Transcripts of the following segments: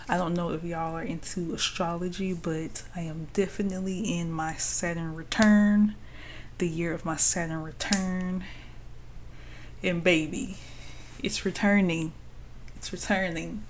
I don't know if y'all are into astrology, but I am definitely in my Saturn return, the year of my Saturn return. And baby, it's returning. It's returning.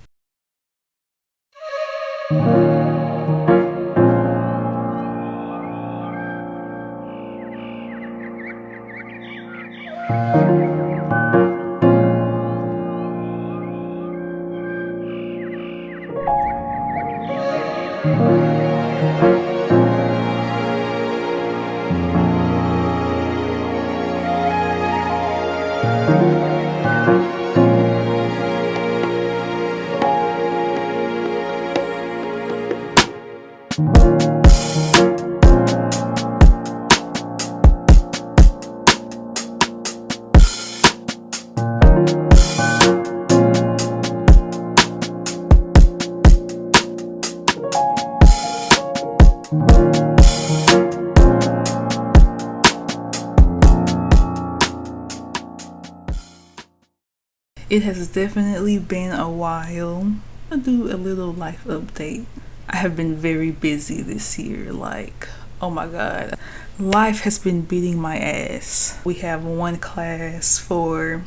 It has definitely been a while. I'll do a little life update. I have been very busy this year. Like, oh my god. Life has been beating my ass. We have one class for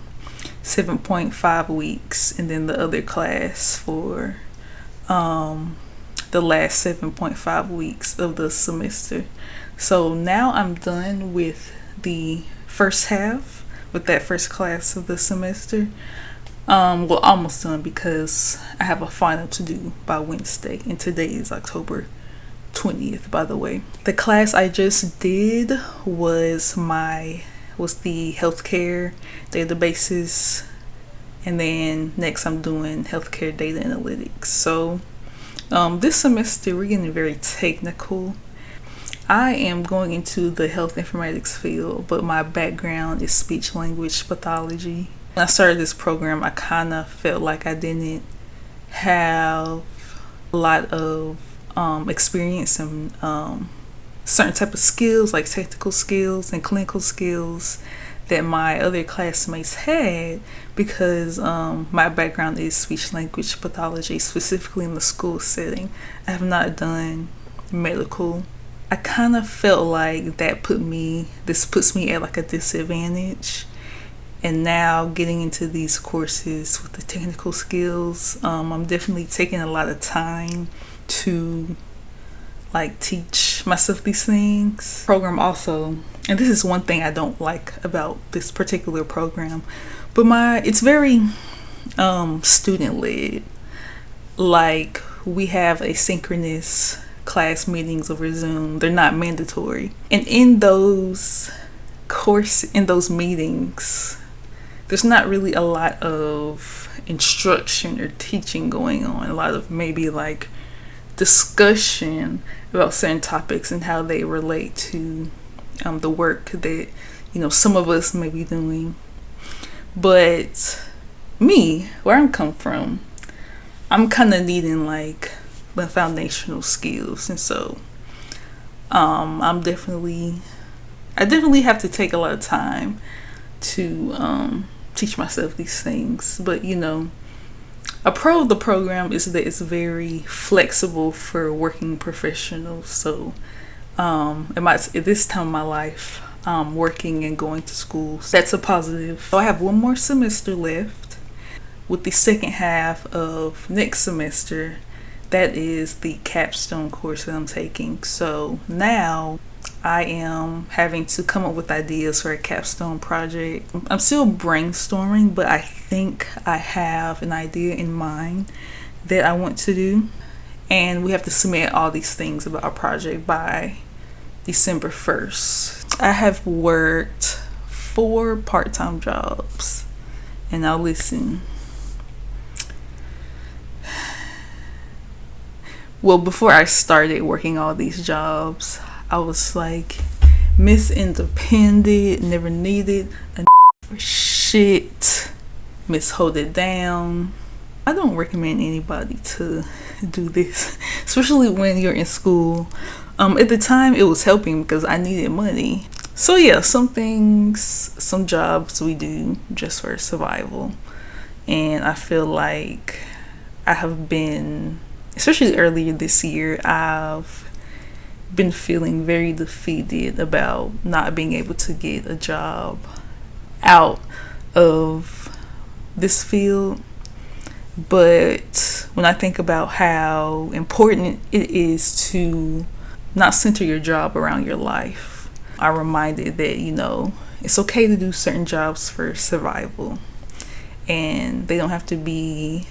7.5 weeks, and then the other class for the last 7.5 weeks of the semester. So now I'm done with the first half, with that first class of the semester. Well, almost done, because I have a final to do by Wednesday, and today is October 20th, by the way. The class I just did was the healthcare databases, and then next I'm doing healthcare data analytics. So this semester we're getting very technical. I am going into the health informatics field, but my background is speech language pathology. When I started this program, I kind of felt like I didn't have a lot of experience in certain type of skills, like technical skills and clinical skills, that my other classmates had, because my background is speech language pathology, specifically in the school setting. I have not done medical. I kind of felt like this puts me at like a disadvantage. And now getting into these courses with the technical skills, I'm definitely taking a lot of time to like teach myself these things. Program also, and this is one thing I don't like about this particular program, but it's very student led. Like, we have asynchronous class meetings over Zoom. They're not mandatory, and in those meetings, there's not really a lot of instruction or teaching going on. A lot of maybe like discussion about certain topics and how they relate to the work that some of us may be doing. But me, where I'm come from, I'm kind of needing like the foundational skills, and so I definitely have to take a lot of time to teach myself these things. But a pro of the program is that it's very flexible for working professionals. So at this time in my life, working and going to school, that's a positive. So I have one more semester left. With the second half of next semester, that is the capstone course that I'm taking. So now I am having to come up with ideas for a capstone project. I'm still brainstorming, but I think I have an idea in mind that I want to do. And we have to submit all these things about our project by December 1st. I have worked 4 part-time jobs. And now listen. Well, before I started working all these jobs, I was like Miss Independent, never needed a for shit, Miss Hold It Down. I don't recommend anybody to do this, especially when you're in school. At the time, it was helping because I needed money. So yeah, some jobs we do just for survival. And I feel like I have been especially earlier this year, I've been feeling very defeated about not being able to get a job out of this field. But when I think about how important it is to not center your job around your life, I'm reminded that, it's okay to do certain jobs for survival, and they don't have to be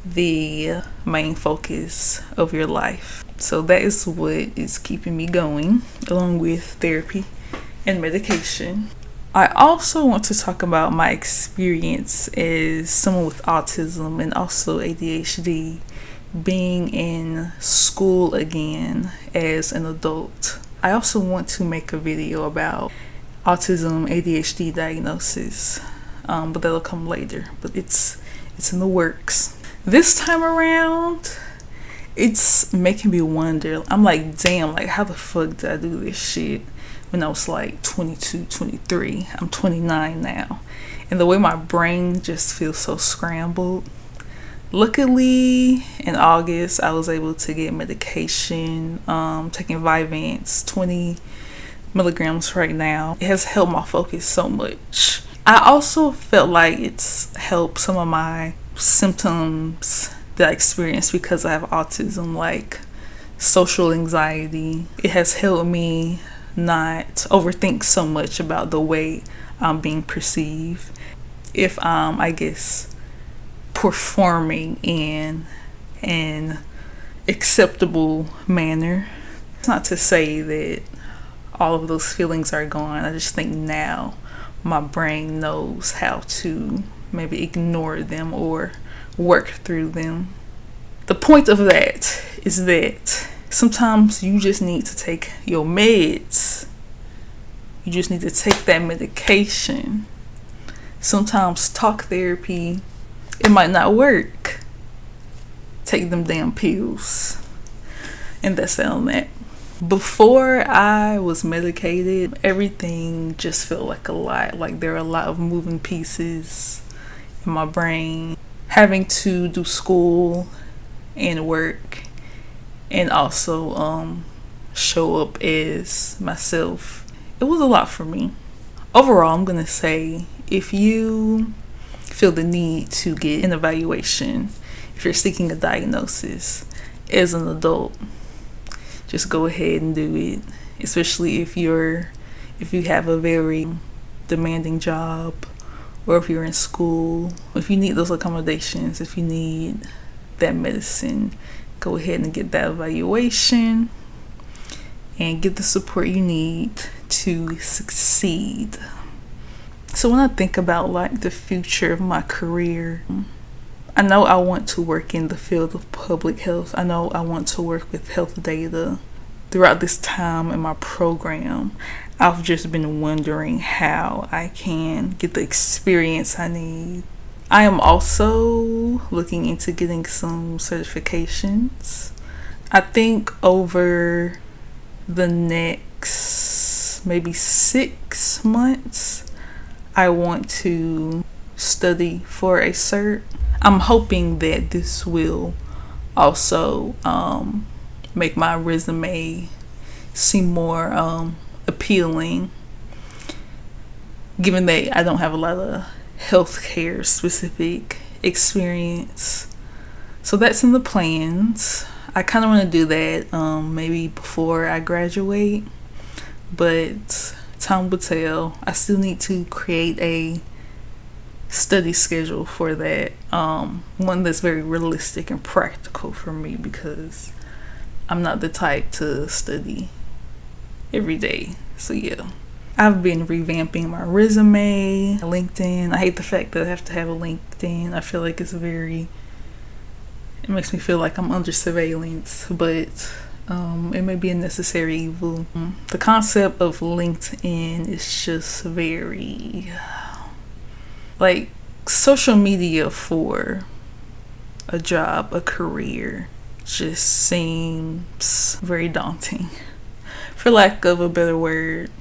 the main focus of your life. So that is what is keeping me going, along with therapy and medication. I also want to talk about my experience as someone with autism and also ADHD, being in school again as an adult. I also want to make a video about autism ADHD diagnosis, but that'll come later. But it's in the works. This time around, it's making me wonder. I'm like, damn, like how the fuck did I do this shit when I was like 22, 23? I'm 29 now. And the way my brain just feels so scrambled. Luckily, in August, I was able to get medication, taking Vyvanse, 20 milligrams right now. It has helped my focus so much. I also felt like it's helped some of my symptoms that I experience because I have autism, like social anxiety. It has helped me not overthink so much about the way I'm being perceived. If I guess performing in an acceptable manner. It's not to say that all of those feelings are gone. I just think now my brain knows how to maybe ignore them or work through them. The point of that is that sometimes you just need to take your meds. You just need to take that medication. Sometimes talk therapy, it might not work. Take them damn pills. And that's that on that. Before I was medicated, everything just felt like a lot. Like there are a lot of moving pieces in my brain. Having to do school and work and also show up as myself. It was a lot for me. Overall, I'm gonna say, if you feel the need to get an evaluation, if you're seeking a diagnosis as an adult, just go ahead and do it. Especially if you have a very demanding job, or if you're in school, if you need those accommodations, if you need that medicine, go ahead and get that evaluation and get the support you need to succeed. So when I think about like the future of my career, I know I want to work in the field of public health. I know I want to work with health data. Throughout this time in my program, I've just been wondering how I can get the experience I need. I am also looking into getting some certifications. I think over the next maybe 6 months, I want to study for a cert. I'm hoping that this will also make my resume seem more appealing, given that I don't have a lot of healthcare specific experience. So that's in the plans. I kind of want to do that maybe before I graduate, but time will tell. I still need to create a study schedule for that, one that's very realistic and practical for me, because I'm not the type to study every day. So yeah, I've been revamping my resume, LinkedIn. I hate the fact that I have to have a LinkedIn. I feel like it makes me feel like I'm under surveillance, but it may be a necessary evil. The concept of LinkedIn is just very like social media for a job, a career, just seems very daunting, for lack of a better word.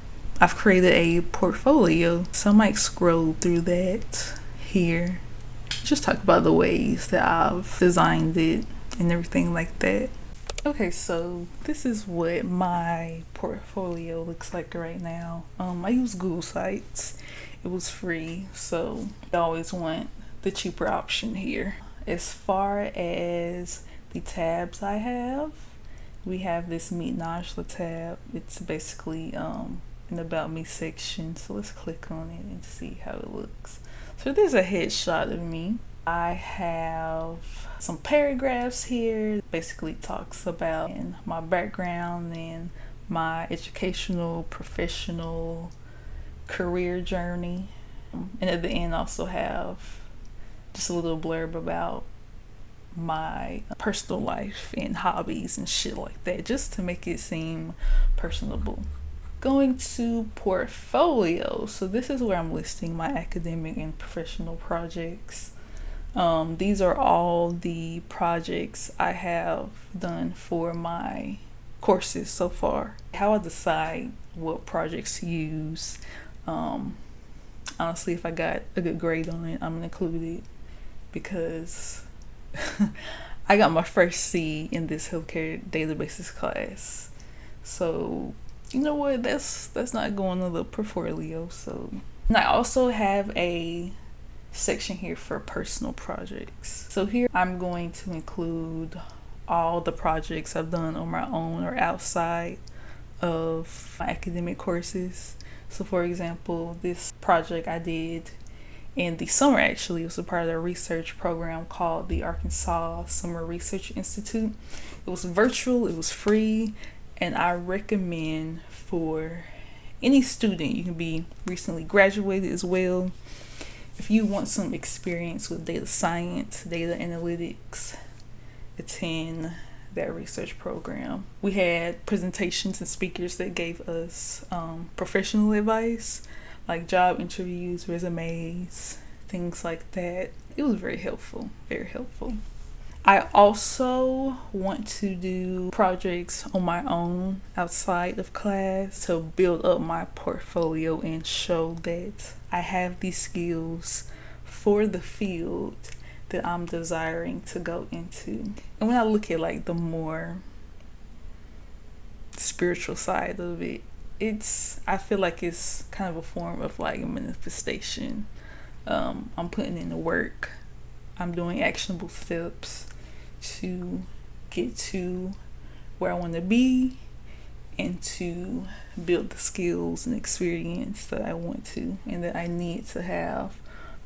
I've created a portfolio, so I might scroll through that here. Just talk about the ways that I've designed it and everything like that. Okay, so this is what my portfolio looks like right now. I use Google Sites. It was free, so I always want the cheaper option here. As far as the tabs I have, we have this Meet Najla tab. It's basically an About Me section, so let's click on it and see how it looks. So there's a headshot of me. I have some paragraphs here. Basically talks about my background and my educational, professional, career journey. And at the end also have just a little blurb about my personal life and hobbies and shit like that, just to make it seem personable. Going to portfolio, so this is where I'm listing my academic and professional projects. These are all the projects I have done for my courses so far. How I decide what projects to use, honestly, if I got a good grade on it, I'm gonna include it, because I got my first C in this healthcare databases class. So you know what, that's not going on the portfolio. So, and I also have a section here for personal projects. So here I'm going to include all the projects I've done on my own or outside of my academic courses. So for example, this project I did in the summer, actually, it was a part of a research program called the Arkansas Summer Research Institute. It was virtual, it was free, and I recommend for any student. You can be recently graduated as well. If you want some experience with data science, data analytics, attend that research program. We had presentations and speakers that gave us professional advice, like job interviews, resumes, things like that. It was very helpful, very helpful. I also want to do projects on my own outside of class to build up my portfolio and show that I have these skills for the field that I'm desiring to go into. And when I look at like the more spiritual side of it, I feel like it's kind of a form of like a manifestation. I'm putting in the work. I'm doing actionable steps to get to where I want to be and to build the skills and experience that I want to and that I need to have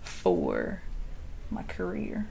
for my career.